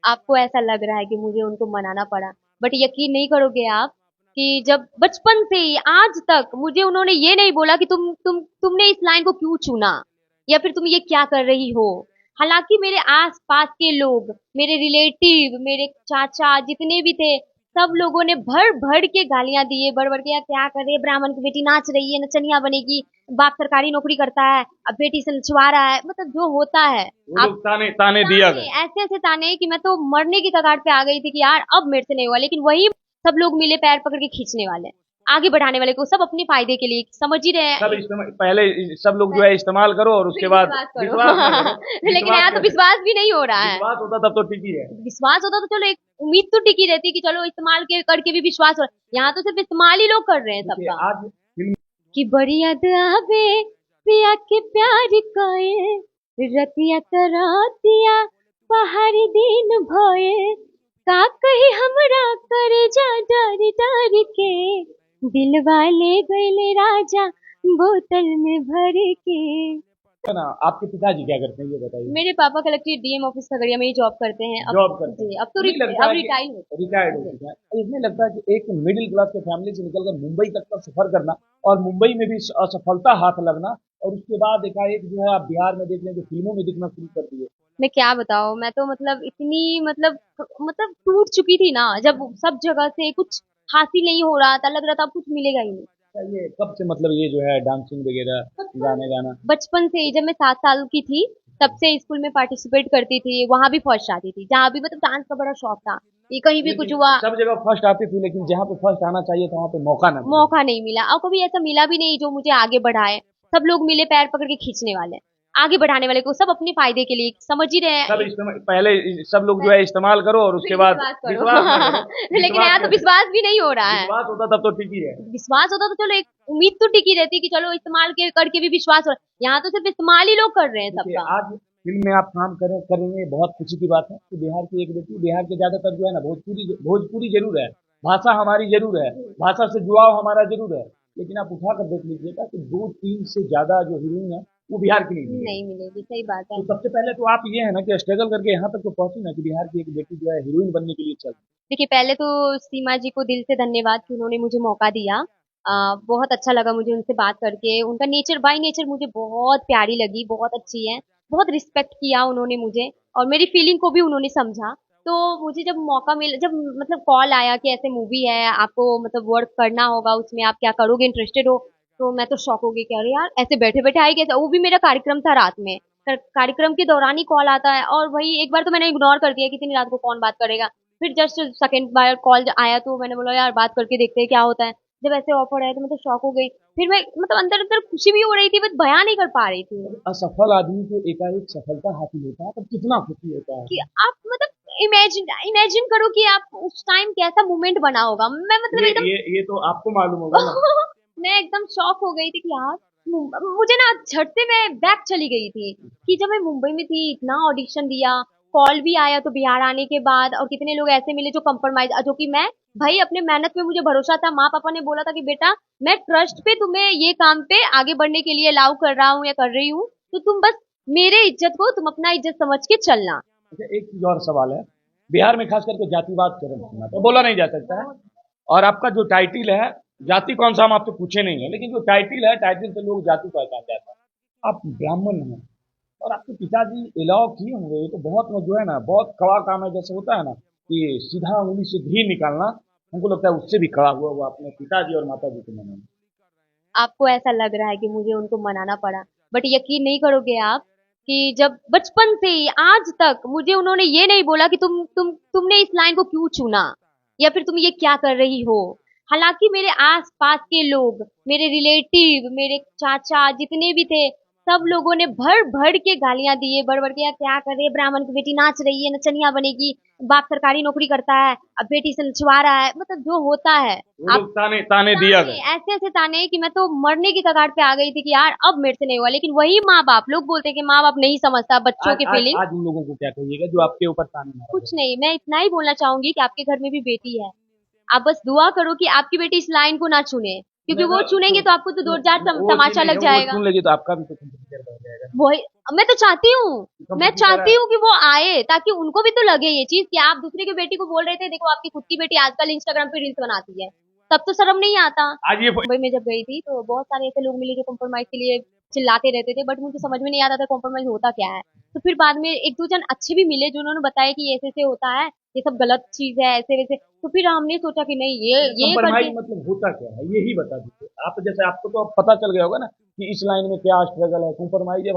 आपको ऐसा लग रहा है कि मुझे उनको मनाना पड़ा, बट यकीन नहीं करोगे आप कि जब बचपन से ही आज तक मुझे उन्होंने ये नहीं बोला कि तुमने इस लाइन को क्यों चुना या फिर तुम ये क्या कर रही हो। हालांकि मेरे आस पास के लोग, मेरे रिलेटिव, मेरे चाचा जितने भी थे, सब लोगों ने भर भर के गालियां दिए, भर भर के यार क्या कर रही है, ब्राह्मण की बेटी नाच रही है, नचनिया बनेगी, बाप सरकारी नौकरी करता है, अब बेटी से नचवा रहा है, मतलब जो होता है। वो आप लोग ताने ताने दिया ताने, गए। ऐसे ऐसे ताने कि मैं तो मरने की कगार पे आ गई थी कि यार अब मेरे से नहीं हुआ, लेकिन वही सब लोग मिले पैर पकड़ के खींचने वाले, आगे बढ़ाने वाले को, सब अपने फायदे के लिए, समझ ही रहे सब हैं। इस्तेमाल पहले, सब लोग जो है इस्तेमाल करो और उसके फिर बाद विश्वास करो। विश्वास ना करो। लेकिन विश्वास यहाँ तो कैसे? विश्वास भी नहीं हो रहा है। विश्वास होता तब तो ठीक ही है। विश्वास होता तो चलो एक उम्मीद तो टिकी रहती कि चलो इस्तेमाल के करके भी विश्वास हो रहा है। यहाँ तो सिर्फ इस्तेमाल ही लोग कर रहे हैं देखिए सबका। आज फिल्म कि बड़ी याद आवे पिया के प्यार कोए, रतिया त रातिया पहाड़ी दिन भोए, का कही हमरा करे जा डर डर के, दिल वाले गईले राजा बोतल में भर के। है ना, आपके पिताजी क्या करते हैं ये बताइए। मेरे पापा कलेक्ट्रेट डीएम ऑफिस खगड़िया में ही जॉब करते हैं अब। जॉब करते हैं। जी, अब तो नहीं लगता अब है कि रिटायर हो रिटायर्ड हो जी। चुका है, इसमें लगता है कि एक मिडिल क्लास के फैमिली से निकलकर मुंबई तक का सफर करना और मुंबई में भी असफलता हाथ लगना और उसके बाद एकाएक जो है आप बिहार में देख लें कि फिल्मों में दिखना शुरू कर दिए। मैं क्या बताऊँ, मैं तो मतलब इतनी मतलब टूट चुकी थी ना, जब सब जगह से कुछ हासिल नहीं हो रहा था, लग रहा था अब कुछ मिलेगा ही नहीं। अच्छा, ये कब से मतलब ये जो है डांसिंग वगैरह, गाने गाना? बचपन से ही, जब मैं 7 साल की थी तब से स्कूल में पार्टिसिपेट करती थी, वहां भी फर्स्ट आती थी, जहाँ भी मतलब डांस का बड़ा शौक था, ये कहीं भी कुछ लेकिन हुआ सब जगह फर्स्ट आती थी, लेकिन जहाँ पे फर्स्ट आना चाहिए था वहाँ पे मौका ना मिला। मौका नहीं मिला, और कभी ऐसा मिला भी नहीं जो मुझे आगे बढ़ाए। सब लोग मिले पैर पकड़ के खींचने वाले, आगे बढ़ाने वाले को, सब अपने फायदे के लिए, समझ ही रहे सब हैं। इस्तेमाल पहले, सब लोग जो है इस्तेमाल करो और उसके फिर बाद विश्वास करो। विश्वास ना करो। लेकिन विश्वास यहाँ तो कैसे? विश्वास भी नहीं हो रहा है। विश्वास होता तब तो ठीक ही है। विश्वास होता तो चलो एक उम्मीद तो टिकी रहती कि चलो इस्तेमाल के करके भी विश्वास हो रहा है। यहाँ तो सिर्फ इस्तेमाल ही लोग कर रहे हैं देखिए सबका। आज फिल्म में आप काम करेंगे, बहुत खुशी की बात है कि बिहार की एक बेटी, बिहार के ज्यादातर जो है ना भोजपुरी भोजपुरी जरूर है, भाषा हमारी जरूर है, भाषा से जुड़ाव हमारा जरूर है, लेकिन आप उठा कर देख लीजिएगा कि 2-3 से ज्यादा जो हीरोइन है वो बिहार की नहीं मिलेगी। नहीं मिलेगी, सही बात है। तो सबसे पहले तो आप ये है ना कि स्ट्रगल करके यहाँ तक तो पहुंची ना कि बिहार की एक बेटी जो है हीरोइन बनने के लिए चल। देखिए, पहले तो सीमा जी को दिल से धन्यवाद कि उन्होंने मुझे मौका दिया। बहुत अच्छा लगा मुझे उनसे बात करके, उनका नेचर बाय नेचर मुझे बहुत प्यारी लगी, बहुत अच्छी है, बहुत रिस्पेक्ट किया उन्होंने मुझे, और मेरी फीलिंग को भी उन्होंने समझा। तो मुझे जब मौका मिला, जब मतलब कॉल आया कि ऐसे मूवी है, आपको मतलब वर्क करना होगा उसमें, आप क्या करोगे, इंटरेस्टेड हो, तो मैं तो शॉक हो गई कि अरे यार ऐसे बैठे बैठे आई कैसे, वो भी मेरा कार्यक्रम था रात में, कार्यक्रम के दौरान ही कॉल आता है, और वही एक बार तो मैंने इग्नोर कर दिया कि इतनी रात को कौन बात करेगा। फिर जस्ट सेकंड बार कॉल आया तो मैंने बोला यार बात करके देखते हैं क्या होता है। जब ऐसे ऑफर आया तो मैं तो शॉक हो गई। फिर मैं मतलब अंदर अंदर खुशी भी हो रही थी, बस बयान नहीं कर पा रही थी असफल आदमी को एकाएक सफलता हासिल होता है तो कितना खुशी होता है। कि आप मतलब इमेजिन इमेजिन करो कि आप उस टाइम कैसा मोमेंट बना होगा। मैं मतलब ये एकदम ये ये तो आपको मालूम होगा ना। मैं एकदम शॉक हो गई थी कि यार मुझे ना झट से मैं बैक चली गई थी कि जब मैं मुंबई में थी, इतना ऑडिशन दिया, कॉल भी आया तो बिहार आने के बाद, और कितने लोग ऐसे मिले जो कंप्रोमाइज, जो कि मैं, भाई अपने मेहनत पे मुझे भरोसा था, माँ पापा ने बोला था कि बेटा मैं ट्रस्ट पे तुम्हें ये काम पे आगे बढ़ने के लिए अलाउ कर रहा हूँ या कर रही हूँ, तो तुम बस मेरे इज्जत को तुम अपना इज्जत समझ के चलना। अच्छा, एक चीज और सवाल है। बिहार में खास करके जातिवाद चरम सीमा पे बोला नहीं जा सकता है, और आपका जो टाइटिल है, जाति कौन सा हम आपसे पूछे नहीं है, लेकिन जो टाइटिल है, टाइटिल से लोग जाति को पहचान जाता है। आप ब्राह्मण हैं और आपके पिताजी अलाउ किए होंगे, ये तो बहुत जो है ना बहुत कड़ा काम है, जैसे होता है ना कि सीधा उंगली से घी निकालना, हमको लगता है उससे भी कड़ा हुआ हुआ अपने पिताजी और माता जी को मनाना। आपको ऐसा लग रहा है कि मुझे उनको मनाना पड़ा, बट यकीन नहीं करोगे आप कि जब बचपन से ही आज तक मुझे उन्होंने ये नहीं बोला कि तुमने इस लाइन को क्यों चुना या फिर तुम ये क्या कर रही हो। हालांकि मेरे आस पास के लोग, मेरे रिलेटिव, मेरे चाचा जितने भी थे, सब लोगों ने भर भर के गालियां दिए, भर भर के यार क्या कर रही है, ब्राह्मण की बेटी नाच रही है, नचनिया बनेगी, बाप सरकारी नौकरी करता है, अब बेटी से नचवा रहा है, मतलब जो होता है। वो आप लोग ताने ताने दिया ताने, गए। ऐसे ऐसे ताने कि मैं तो मरने की कगार पे आ गई थी कि यार अब मेरे से नहीं हुआ, लेकिन वही माँ बाप, लोग बोलते हैं कि माँ बाप नहीं समझता बच्चों आज की आज फीलिंग। आज उन लोगों को क्या कहिएगा जो आपके ऊपर ताने मारा कुछ नहीं, मैं इतना ही बोलना चाहूंगी कि आपके घर में भी बेटी है, आप बस दुआ करो कि आपकी बेटी इस लाइन को ना चुने, क्योंकि वो चुनेंगे तो आपको तो दो चार तमाशा लग जाएगा। चुन लेगी तो आपका भी तो कंपेटिटर बढ़ जाएगा। वही मैं तो चाहती हूँ, मैं कंपटीटर चाहती है। हूँ कि वो आए ताकि उनको भी तो लगे ये चीज कि आप दूसरे की बेटी को बोल रहे थे, देखो आपकी खुद की बेटी आजकल इंस्टाग्राम पे रील्स बनाती है, तब तो शर्म नहीं आता। आज ये मुंबई में जब गई थी तो बहुत सारे ऐसे लोग मिले जो कॉम्प्रोमाइज के लिए चिल्लाते रहते थे, बट मुझे समझ में नहीं आता था कॉम्प्रोमाइज होता क्या है। तो फिर बाद में एक दो जन अच्छे भी मिले जिन्होंने बताया कि ऐसे ऐसे होता है, ये सब गलत चीज है, ऐसे वैसे। तो फिर हमने सोचा कि नहीं, ये कंप्रोमाइज करके मतलब होता क्या है यही बता दीजिए आप। जैसे आपको तो अब पता चल गया होगा ना कि इस लाइन में क्या स्ट्रगल है। कंप्रोमाइज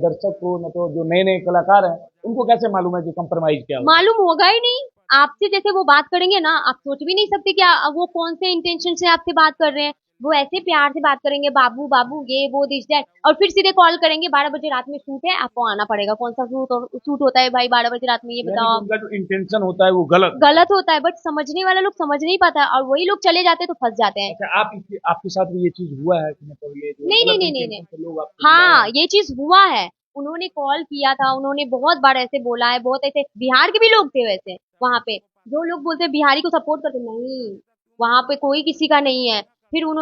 दर्शक को न तो जो नए नए कलाकार हैं उनको कैसे मालूम है कि कंप्रोमाइज क्या होता है। मालूम होगा ही नहीं। आपसे जैसे वो बात करेंगे ना, आप सोच भी नहीं सकते क्या वो कौन से इंटेंशन से आपसे बात कर रहे हैं। वो ऐसे प्यार से बात करेंगे, बाबू बाबू ये वो दिस दैट, और फिर सीधे कॉल करेंगे 12 बजे रात में शूट है, आपको आना पड़ेगा। कौन सा शूट होता है भाई 12 बजे रात में, ये यानी बताओ कि आप। उनका जो इंटेंशन होता है वो गलत होता है। गलत होता है, बट समझने वाला लोग समझ नहीं पाता है, और वही लोग चले जाते हैं तो फंस जाते हैं। अच्छा आपके साथ भी ये चीज हुआ है कि मतलब ये जो नहीं नहीं गलत नहीं नहीं नहीं। इंटेंशन से लोग आपको बुला रहे हाँ, हैं। ये चीज हुआ है। उन्होंने कॉल किया था, उन्होंने बहुत बार ऐसे बोला है, बहुत ऐसे बिहार के भी लोग थे वैसे वहां पे, जो लोग बोलते हैं बिहारी को सपोर्ट करते, नहीं, वहां पे कोई किसी का नहीं है। फिर उन्होंने